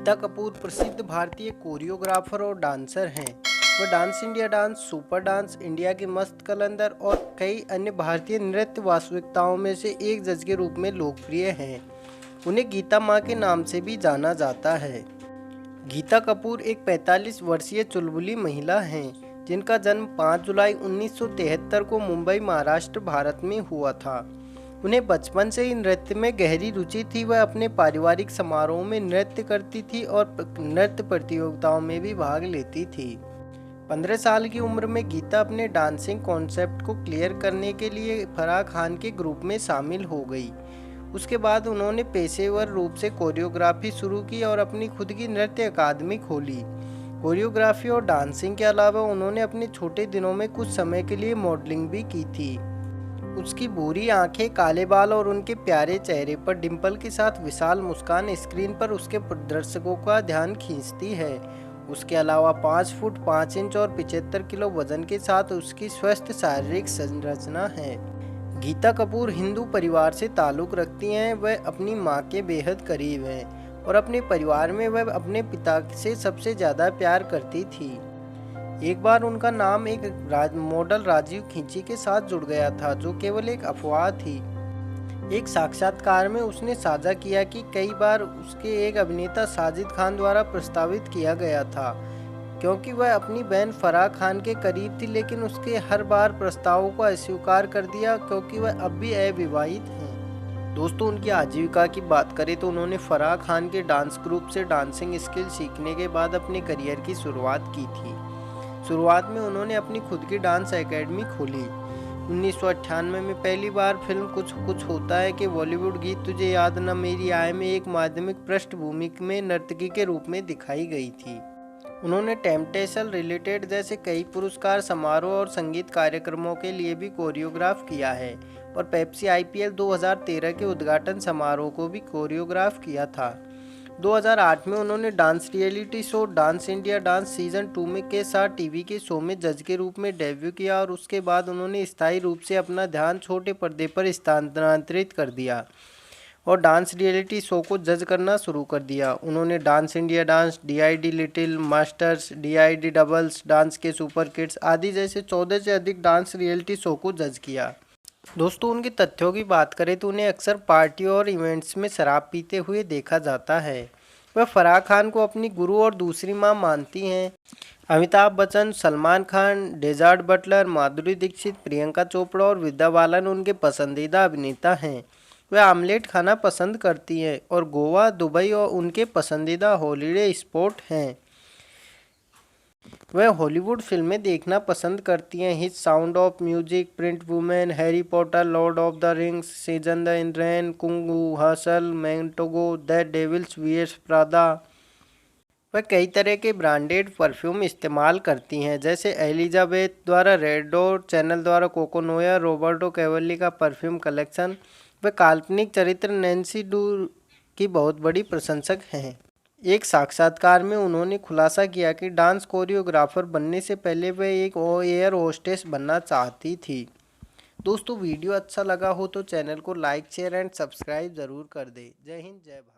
गीता कपूर प्रसिद्ध भारतीय कोरियोग्राफर और डांसर हैं। वह dance India dance, super dance, India की मस्त कलंदर और कई अन्य भारतीय नृत्य वास्तविकताओं में से एक जज के रूप में लोकप्रिय हैं। उन्हें गीता माँ के नाम से भी जाना जाता है। गीता कपूर एक 45 वर्षीय चुलबुली महिला हैं, जिनका जन्म 5 जुलाई 1973 को मुंबई, महाराष्ट्र, भारत में हुआ था। उन्हें बचपन से ही नृत्य में गहरी रुचि थी। वह अपने पारिवारिक समारोह में नृत्य करती थी और नृत्य प्रतियोगिताओं में भी भाग लेती थी। 15 साल की उम्र में गीता अपने डांसिंग कॉन्सेप्ट को क्लियर करने के लिए फराह खान के ग्रुप में शामिल हो गई। उसके बाद उन्होंने पेशेवर रूप से कोरियोग्राफी शुरू की और अपनी खुद की नृत्य अकादमी खोली। कोरियोग्राफी और डांसिंग के अलावा उन्होंने अपने छोटे दिनों में कुछ समय के लिए मॉडलिंग भी की थी। उसकी भूरी आंखें, काले बाल और उनके प्यारे चेहरे पर डिंपल के साथ विशाल मुस्कान स्क्रीन पर उसके दर्शकों का ध्यान खींचती है। उसके अलावा 5 फुट 5 इंच और 75 किलो वजन के साथ उसकी स्वस्थ शारीरिक संरचना है। गीता कपूर हिंदू परिवार से ताल्लुक़ रखती हैं। वह अपनी मां के बेहद करीब हैं और अपने परिवार में वह अपने पिता से सबसे ज़्यादा प्यार करती थी। एक बार उनका नाम एक मॉडल राजीव खिंची के साथ जुड़ गया था, जो केवल एक अफवाह थी। एक साक्षात्कार में उसने साझा किया कि कई बार उसके एक अभिनेता साजिद खान द्वारा प्रस्तावित किया गया था, क्योंकि वह अपनी बहन फराह खान के करीब थी, लेकिन उसके हर बार प्रस्तावों को अस्वीकार कर दिया क्योंकि वह अब भी अविवाहित हैं। दोस्तों, उनकी आजीविका की बात करें तो उन्होंने फराह खान के डांस ग्रुप से डांसिंग स्किल सीखने के बाद अपने करियर की शुरुआत की थी। शुरुआत में उन्होंने अपनी खुद की डांस एकेडमी खोली। 1998 में पहली बार फिल्म कुछ कुछ होता है कि बॉलीवुड गीत तुझे याद न मेरी आए में एक माध्यमिक पृष्ठभूमि में नर्तकी के रूप में दिखाई गई थी। उन्होंने टेम्पटेशन रिलेटेड जैसे कई पुरस्कार समारोह और संगीत कार्यक्रमों के लिए भी कोरियोग्राफ किया है और पेप्सी IPL 2013 के उद्घाटन समारोह को भी कोरियोग्राफ किया था। 2008 में उन्होंने dance reality show dance India dance season 2 में के साथ टीवी के शो में जज के रूप में डेब्यू किया और उसके बाद उन्होंने स्थायी रूप से अपना ध्यान छोटे पर्दे पर स्थानांतरित कर दिया और डांस रियलिटी शो को जज करना शुरू कर दिया। उन्होंने dance India dance, DID little masters, DID doubles, dance के सुपर किड्स आदि जैसे 14 से अधिक डांस रियलिटी शो को जज किया। दोस्तों, उनके तथ्यों की बात करें तो उन्हें अक्सर पार्टियों और इवेंट्स में शराब पीते हुए देखा जाता है। वह फराह खान को अपनी गुरु और दूसरी मां मानती हैं। अमिताभ बच्चन, सलमान खान, डेजर्ट बटलर, माधुरी दीक्षित, प्रियंका चोपड़ा और विद्या बालन उनके पसंदीदा अभिनेता हैं। वह आमलेट खाना पसंद करती हैं और गोवा, दुबई और उनके पसंदीदा हॉलीडे स्पॉट हैं। वह हॉलीवुड फिल्में देखना पसंद करती हैं। Hit Sound of Music, Pretty Woman, Harry Potter, Lord of the Rings, सीजन द इंद्रेन, कुंगू, हसल, मैंटोगो, द डेविल्स वियर्स प्रादा। वह कई तरह के ब्रांडेड परफ्यूम इस्तेमाल करती हैं, जैसे एलिजाबेथ द्वारा रेड डॉट, चैनल द्वारा कोको नोया, रॉबर्टो कैवेली का परफ्यूम कलेक्शन। वह काल्पनिक चरित्र नैन्सी ड्रू की बहुत बड़ी प्रशंसक हैं। एक साक्षात्कार में उन्होंने खुलासा किया कि डांस कोरियोग्राफर बनने से पहले वह एक एयर होस्टेस बनना चाहती थी। दोस्तों, वीडियो अच्छा लगा हो तो चैनल को लाइक, शेयर एंड सब्सक्राइब ज़रूर कर दें। जय हिंद, जय भारत।